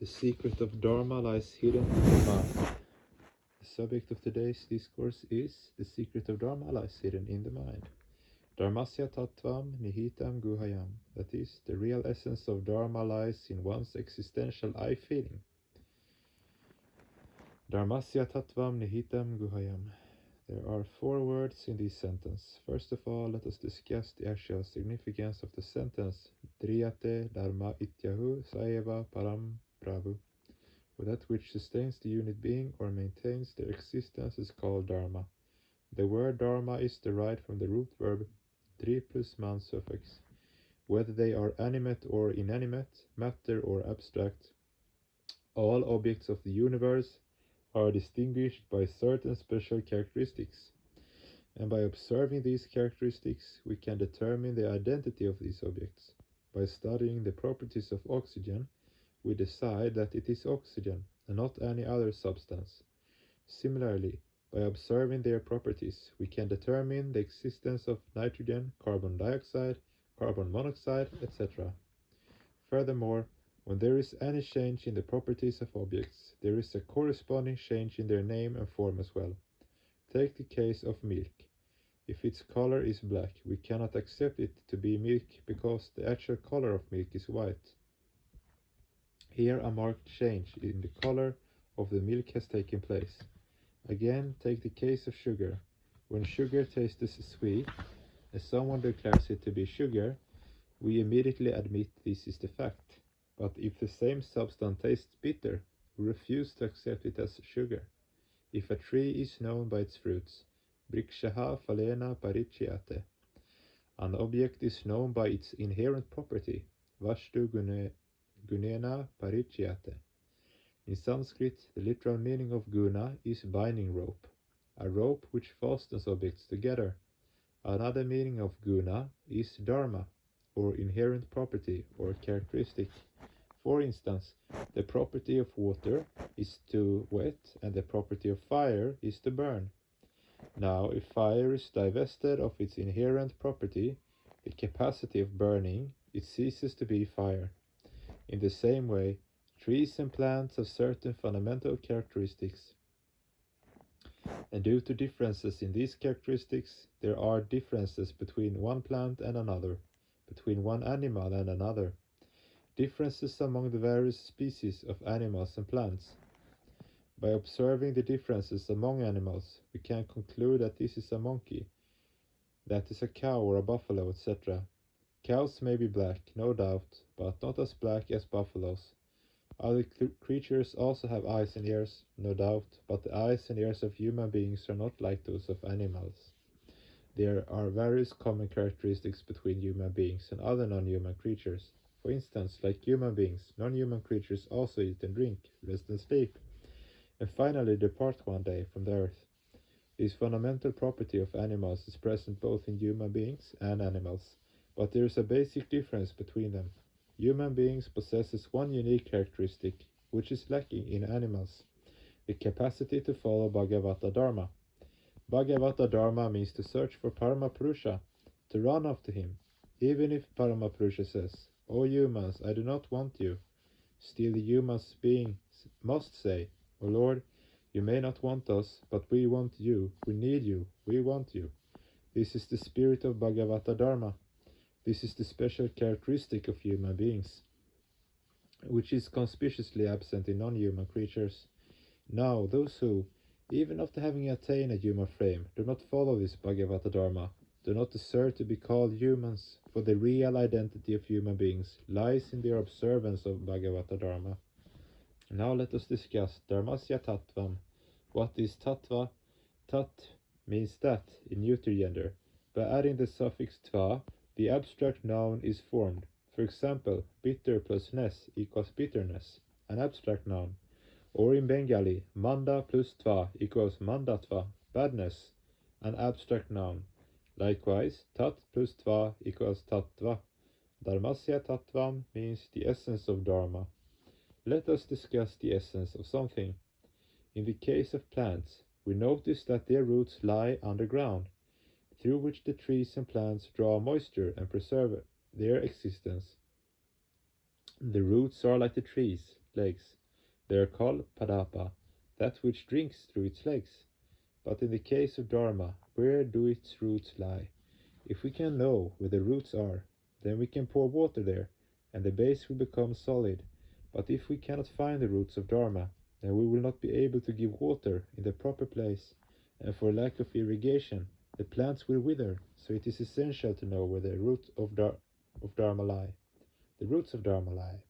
The secret of Dharma lies hidden in the mind. The subject of today's discourse is the secret of Dharma lies hidden in the mind. Dharmasya tattvam nihitam guhayam. That is, the real essence of Dharma lies in one's existential I feeling. Dharmasya tattvam nihitam guhayam. There are 4 words in this sentence. First of all, let us discuss the actual significance of the sentence Driyate dharma ityahu saeva param prabhu. For that which sustains the unit being or maintains their existence is called dharma. The word dharma is derived from the root verb dri plus man suffix. Whether they are animate or inanimate, matter or abstract, all objects of the universe are distinguished by certain special characteristics, and by observing these characteristics we can determine the identity of these objects. By studying the properties of oxygen, we decide that it is oxygen and not any other substance. Similarly, by observing their properties, we can determine the existence of nitrogen, carbon dioxide, carbon monoxide, etc. Furthermore, when there is any change in the properties of objects, there is a corresponding change in their name and form as well. Take the case of milk. If its color is black, we cannot accept it to be milk because the actual color of milk is white. Here a marked change in the color of the milk has taken place. Again, take the case of sugar. When sugar tastes sweet, and someone declares it to be sugar, we immediately admit this is the fact. But if the same substance tastes bitter, we refuse to accept it as sugar. If a tree is known by its fruits, vrikshaha phalena parichyate. An object is known by its inherent property, vashtu gunena parichyate. In Sanskrit, the literal meaning of guna is binding rope, a rope which fastens objects together. Another meaning of guna is dharma, or inherent property or characteristic. For instance, the property of water is to wet and the property of fire is to burn. Now, if fire is divested of its inherent property, the capacity of burning, it ceases to be fire. In the same way, trees and plants have certain fundamental characteristics, and due to differences in these characteristics, there are differences between one plant and another, between one animal and another, differences among the various species of animals and plants. By observing the differences among animals, we can conclude that this is a monkey, that is a cow or a buffalo, etc. Cows may be black, no doubt, but not as black as buffaloes. Other creatures also have eyes and ears, no doubt, but the eyes and ears of human beings are not like those of animals. There are various common characteristics between human beings and other non-human creatures. For instance, like human beings, non-human creatures also eat and drink, rest and sleep, and finally depart one day from the earth. This fundamental property of animals is present both in human beings and animals, but there is a basic difference between them. Human beings possesses one unique characteristic, which is lacking in animals, the capacity to follow Bhagavata Dharma. Bhagavata Dharma means to search for Paramapurusha, to run after him. Even if Paramapurusha says, "O humans, I do not want you," still the human beings must say, "O Lord, you may not want us, but we want you, we need you, we want you." This is the spirit of Bhagavata Dharma. This is the special characteristic of human beings, which is conspicuously absent in non-human creatures. Now, those who, even after having attained a human frame, do not follow this Bhagavata Dharma, do not deserve to be called humans, for the real identity of human beings lies in their observance of Bhagavata Dharma. Now let us discuss Dharmasya Tattvam. What is Tattva? Tat means that in neuter gender. By adding the suffix tva, the abstract noun is formed. For example, bitter plus ness equals bitterness, an abstract noun. Or in Bengali, manda plus tva equals mandatva, badness, an abstract noun. Likewise, tat plus tva equals tattva. Dharmasya tattvam means the essence of dharma. Let us discuss the essence of something. In the case of plants, we notice that their roots lie underground, through which the trees and plants draw moisture and preserve their existence. The roots are like the trees, legs. They are called padapa, that which drinks through its legs. But in the case of Dharma, where do its roots lie? If we can know where the roots are, then we can pour water there, and the base will become solid. But if we cannot find the roots of Dharma, then we will not be able to give water in the proper place, and for lack of irrigation, the plants will wither. So it is essential to know where the roots of Dharma lie. The roots of Dharma lie.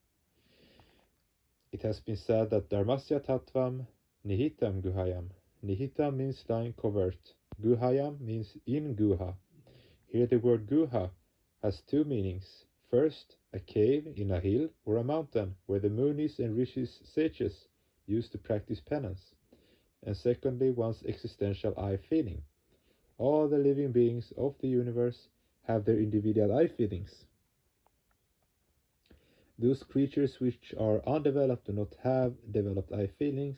It has been said that Dharmasya Tattvam Nihitam Guhayam. Nihitam means lying covert. Guhayam means in Guha. Here the word Guha has two meanings. First, a cave in a hill or a mountain where the munis and rishis sages used to practice penance. And secondly, one's existential I feeling. All the living beings of the universe have their individual I feelings. Those creatures which are undeveloped do not have developed I feelings.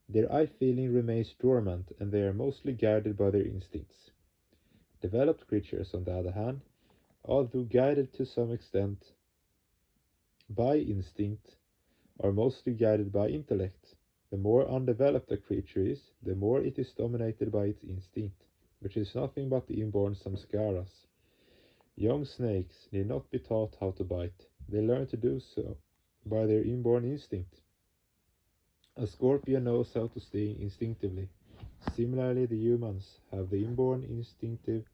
Their I feeling remains dormant and they are mostly guided by their instincts. Developed creatures, on the other hand, although guided to some extent by instinct, are mostly guided by intellect. The more undeveloped a creature is, the more it is dominated by its instinct, which is nothing but the inborn samskaras. Young snakes need not be taught how to bite. They learn to do so by their inborn instinct. A scorpion knows how to sting instinctively. Similarly, the humans have the inborn instinctive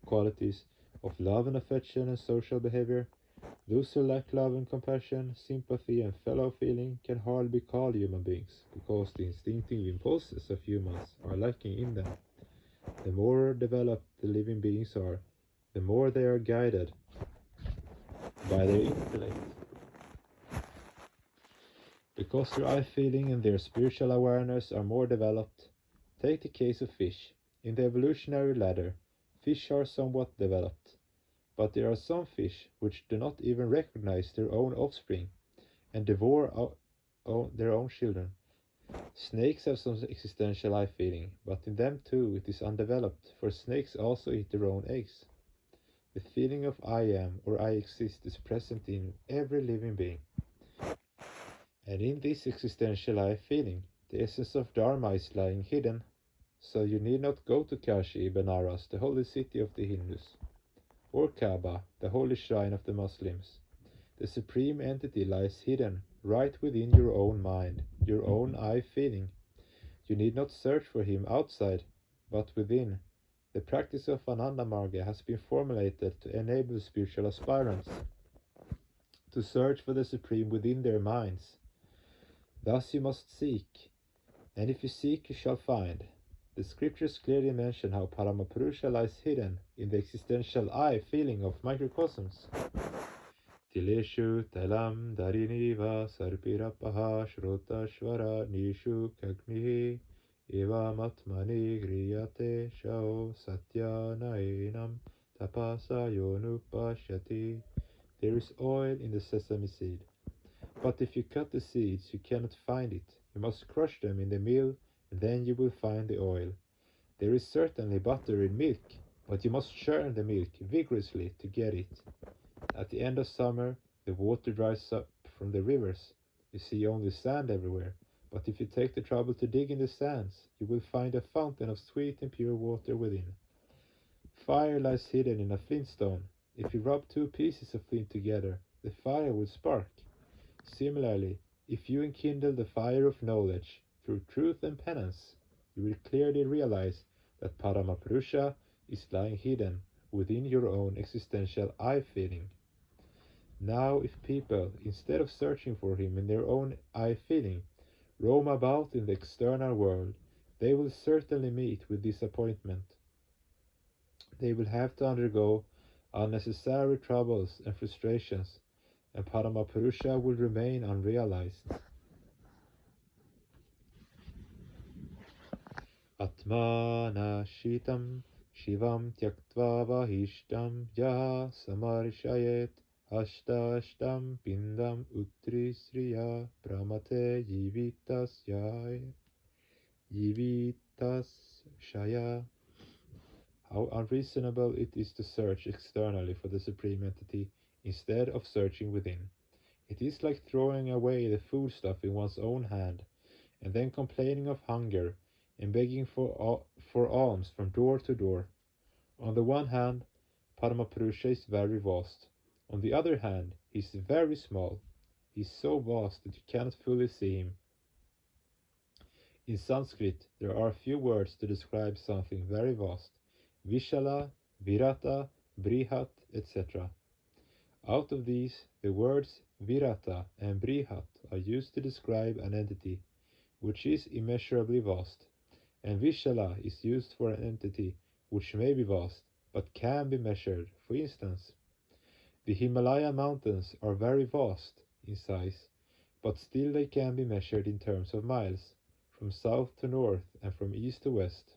qualities of love and affection and social behavior. Those who lack love and compassion, sympathy and fellow feeling can hardly be called human beings, because the instinctive impulses of humans are lacking in them. The more developed the living beings are, the more they are guided by their intellect. Because their I feeling and their spiritual awareness are more developed. Take the case of fish. In the evolutionary ladder, fish are somewhat developed, but there are some fish which do not even recognize their own offspring and devour their own children. Snakes have some existential I feeling, but in them too it is undeveloped, for snakes also eat their own eggs. The feeling of I am or I exist is present in every living being. And in this existential I feeling, the essence of Dharma is lying hidden, so you need not go to Kashi, Benares, the holy city of the Hindus, or Kaaba, the holy shrine of the Muslims. The supreme entity lies hidden right within your own mind, your own I feeling. You need not search for him outside, but within. The practice of Ananda Marga has been formulated to enable spiritual aspirants to search for the supreme within their minds. Thus you must seek, and if you seek you shall find. The scriptures clearly mention how Paramapurusha lies hidden in the existential I feeling of microcosms. Tileshu talam dariniva sarpirapaha shrotashvara nishu kagnihi eva matmani griyate shao satyanainam tapasa yonupashyati. There is oil in the sesame seed, but if you cut the seeds you cannot find it. You must crush them in the mill, and then you will find the oil. There is certainly butter in milk, but you must churn the milk vigorously to get it. At the end of summer, the water dries up from the rivers. You see only sand everywhere, but if you take the trouble to dig in the sands, you will find a fountain of sweet and pure water within. Fire lies hidden in a flintstone. If you rub two pieces of flint together, the fire will spark. Similarly, if you enkindle the fire of knowledge through truth and penance, you will clearly realize that Paramapurusha is lying hidden within your own existential I feeling. Now, if people, instead of searching for him in their own I feeling, roam about in the external world, they will certainly meet with disappointment. They will have to undergo unnecessary troubles and frustrations, and Paramapurusha will remain unrealized. Atmana shitam shivam tyaktva vahishtam yaha samarshayet Ashtam pindam utrisriya pramate jivitas shaya. How unreasonable it is to search externally for the supreme entity instead of searching within. It is like throwing away the foodstuff in one's own hand, and then complaining of hunger, and begging for alms from door to door. On the one hand, Paramapurusha is very vast. On the other hand, he is very small. He is so vast that you cannot fully see him. In Sanskrit, there are few words to describe something very vast: Vishala, Virata, Brihat, etc. Out of these, the words Virata and Brihat are used to describe an entity which is immeasurably vast, and Vishala is used for an entity which may be vast, but can be measured. For instance, the Himalaya mountains are very vast in size, but still they can be measured in terms of miles, from south to north and from east to west.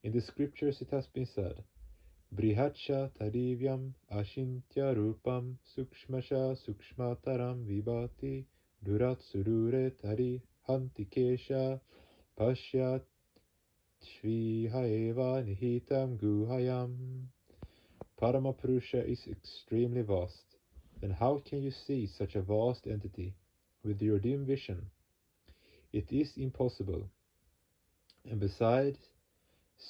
In the scriptures it has been said, Brihatsha tadivyam ashintya rupam sukshmasha sukshmataram vibhati durat surure tari hantikesha pashyat shvihaeva nihitam guhayam. Paramapurusha is extremely vast. Then how can you see such a vast entity with your dim vision? It is impossible. And besides,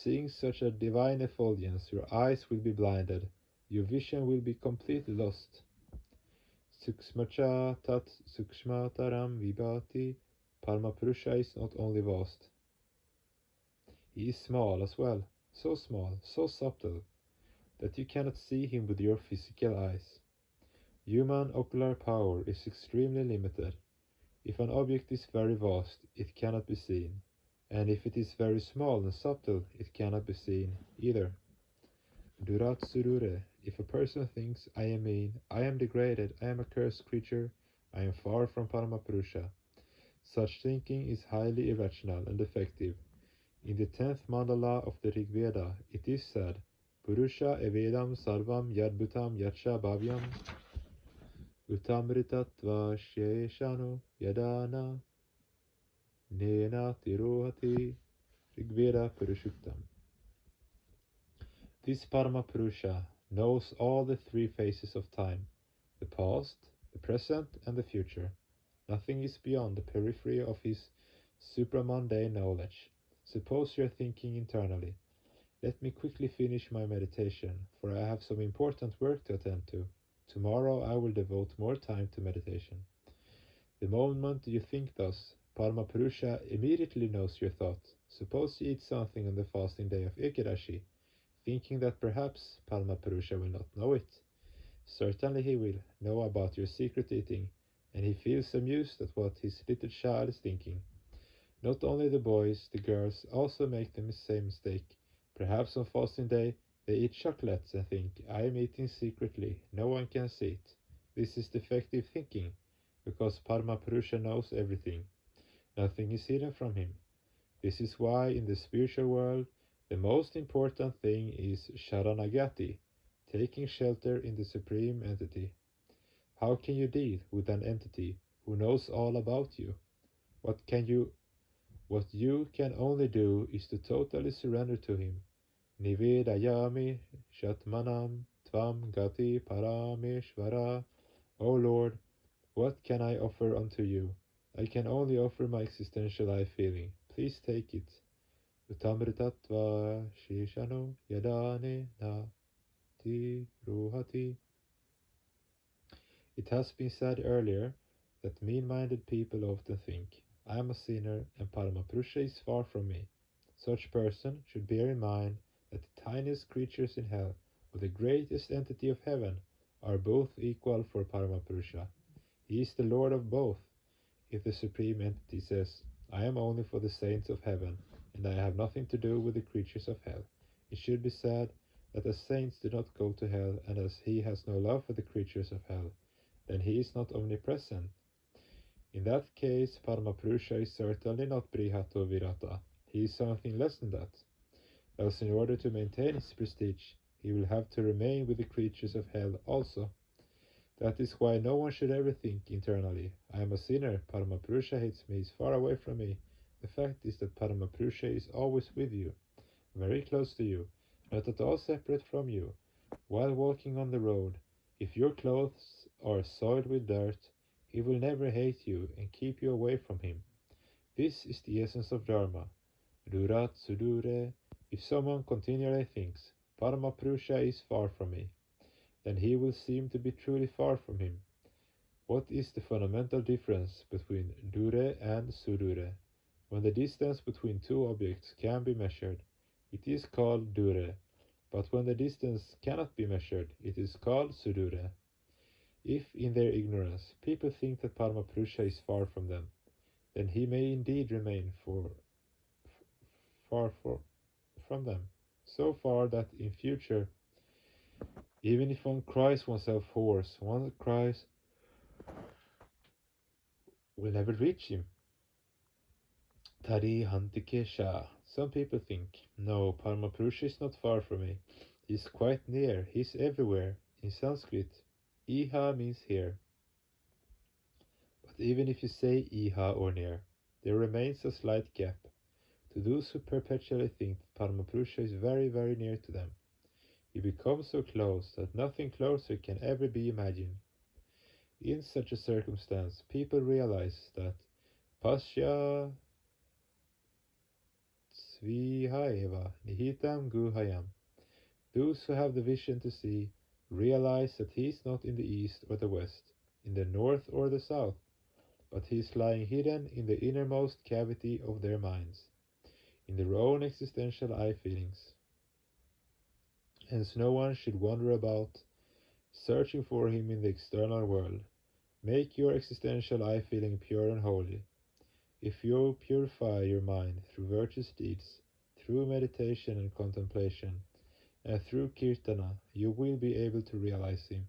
seeing such a divine effulgence, your eyes will be blinded, your vision will be completely lost. Sukshmacha tat sukshmataram vibhati. Paramapurusha is not only vast, he is small as well, so small, so subtle, that you cannot see him with your physical eyes. Human ocular power is extremely limited. If an object is very vast, it cannot be seen, and if it is very small and subtle, it cannot be seen either. Durat surure. If a person thinks, I am mean, I am degraded, I am a cursed creature, I am far from Paramapurusha, such thinking is highly irrational and defective. In the 10th mandala of the Rig Veda, it is said, Purusha evedam sarvam yadbhutam yacha bhavyam utamritatva sheshano yadana nena tirohati. Rig Veda Purushuktam. This Paramapurusha knows all the three phases of time, the past, the present, and the future. Nothing is beyond the periphery of his supramundane knowledge. Suppose you are thinking internally, let me quickly finish my meditation, for I have some important work to attend to. Tomorrow I will devote more time to meditation. The moment you think thus, Paramapurusha immediately knows your thought. Suppose you eat something on the fasting day of Ekadashi, thinking that perhaps Paramapurusha will not know it. Certainly he will know about your secret eating, and he feels amused at what his little child is thinking. Not only the boys, the girls also make the same mistake. Perhaps on fasting day they eat chocolates and think, I am eating secretly, no one can see it. This is defective thinking, because Paramapurusha knows everything. Nothing is hidden from him. This is why in the spiritual world the most important thing is Sharanagati, taking shelter in the Supreme Entity. How can you deal with an entity who knows all about you? What you can only do is to totally surrender to him. Nivedayami Shatmanam Tvam Gati Parameshvara. O Lord, what can I offer unto you? I can only offer my existential life feeling. Please take it. Utamritatva Shishano Yadane Nati Ruhati. It has been said earlier that mean-minded people often think, I am a sinner and Paramapurusha is far from me. Such person should bear in mind that the tiniest creatures in hell or the greatest entity of heaven are both equal for Paramapurusha. He is the Lord of both. If the Supreme Entity says, I am only for the saints of heaven, and I have nothing to do with the creatures of hell, it should be said that the saints do not go to hell, and as he has no love for the creatures of hell, then he is not omnipresent. In that case, Paramapurusha is certainly not Brihata or Virata. He is something less than that. Else, in order to maintain his prestige, he will have to remain with the creatures of hell also. That is why no one should ever think internally, I am a sinner, Paramapurusha hates me, is far away from me. The fact is that Paramapurusha is always with you, very close to you, not at all separate from you. While walking on the road, if your clothes are soiled with dirt, He will never hate you and keep you away from him. This is the essence of Dharma. Durat Sudure. If someone continually thinks, Paramapurusha is far from me, then he will seem to be truly far from him. What is the fundamental difference between Dure and Sudure? When the distance between two objects can be measured, it is called Dure, but when the distance cannot be measured, it is called Sudure. If, in their ignorance, people think that Paramapurusha is far from them, then he may indeed remain far from them, so far that in future, even if one cries oneself hoarse, one cries will never reach him. Tari Hantikesha. Some people think, no, Paramapurusha is not far from me. He's quite near, he's everywhere. In Sanskrit, Iha means here. But even if you say Iha or near, there remains a slight gap. To those who perpetually think that Paramapurusha is very, very near to them, he becomes so close that nothing closer can ever be imagined. In such a circumstance, people realize that Pasya Svadhyaya nihitam guhayam. Those who have the vision to see realize that he is not in the east or the west, in the north or the south, but he is lying hidden in the innermost cavity of their minds, in their own existential I feelings. Hence no one should wander about, searching for him in the external world. Make your existential I feeling pure and holy. If you purify your mind through virtuous deeds, through meditation and contemplation, and through kirtana, you will be able to realize him.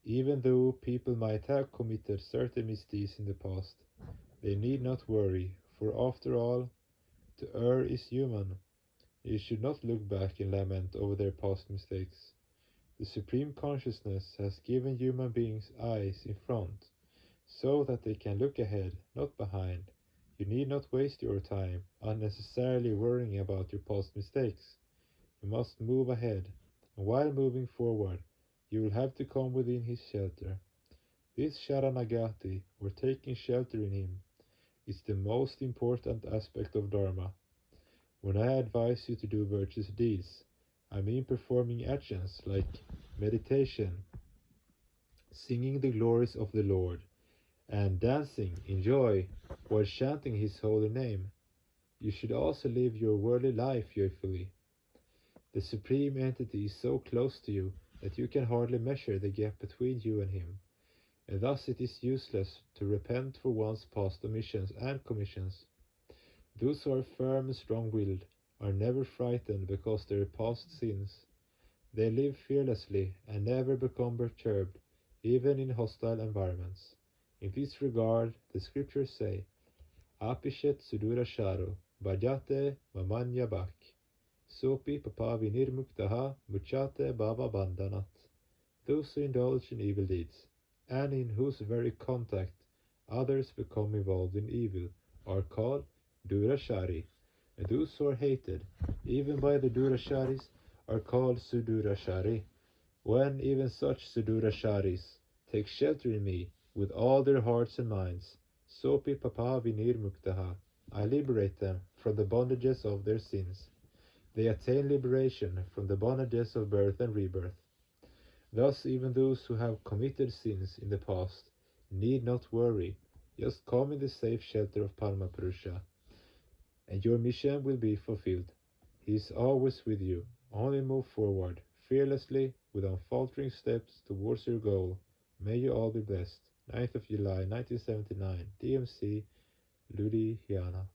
Even though people might have committed certain misdeeds in the past, they need not worry, for after all, to err is human. You should not look back and lament over their past mistakes. The Supreme Consciousness has given human beings eyes in front, so that they can look ahead, not behind. You need not waste your time unnecessarily worrying about your past mistakes. You must move ahead, and while moving forward, you will have to come within his shelter. This Sharanagati, or taking shelter in him, is the most important aspect of Dharma. When I advise you to do virtuous deeds, I mean performing actions like meditation, singing the glories of the Lord, and dancing in joy while chanting his holy name. You should also live your worldly life joyfully. The Supreme Entity is so close to you that you can hardly measure the gap between you and him, and thus it is useless to repent for one's past omissions and commissions. Those who are firm and strong-willed are never frightened because of their past sins. They live fearlessly and never become perturbed, even in hostile environments. In this regard, the scriptures say, Apishet sudurasharo, bhajate mamanya bak. Sopi papavi nirmuktaha muchate baba bandhanat. Those who indulge in evil deeds, and in whose very contact others become involved in evil, are called durashari, and those who are hated, even by the durasharis, are called sudurashari. When even such sudurasharis take shelter in me with all their hearts and minds, sopi papavi nirmuktaha, I liberate them from the bondages of their sins. They attain liberation from the bondages of birth and rebirth. Thus, even those who have committed sins in the past need not worry. Just come in the safe shelter of Paramapurusha, and your mission will be fulfilled. He is always with you. Only move forward, fearlessly, with unfaltering steps towards your goal. May you all be blessed. 9th of July 1979, DMC, Ludhiana.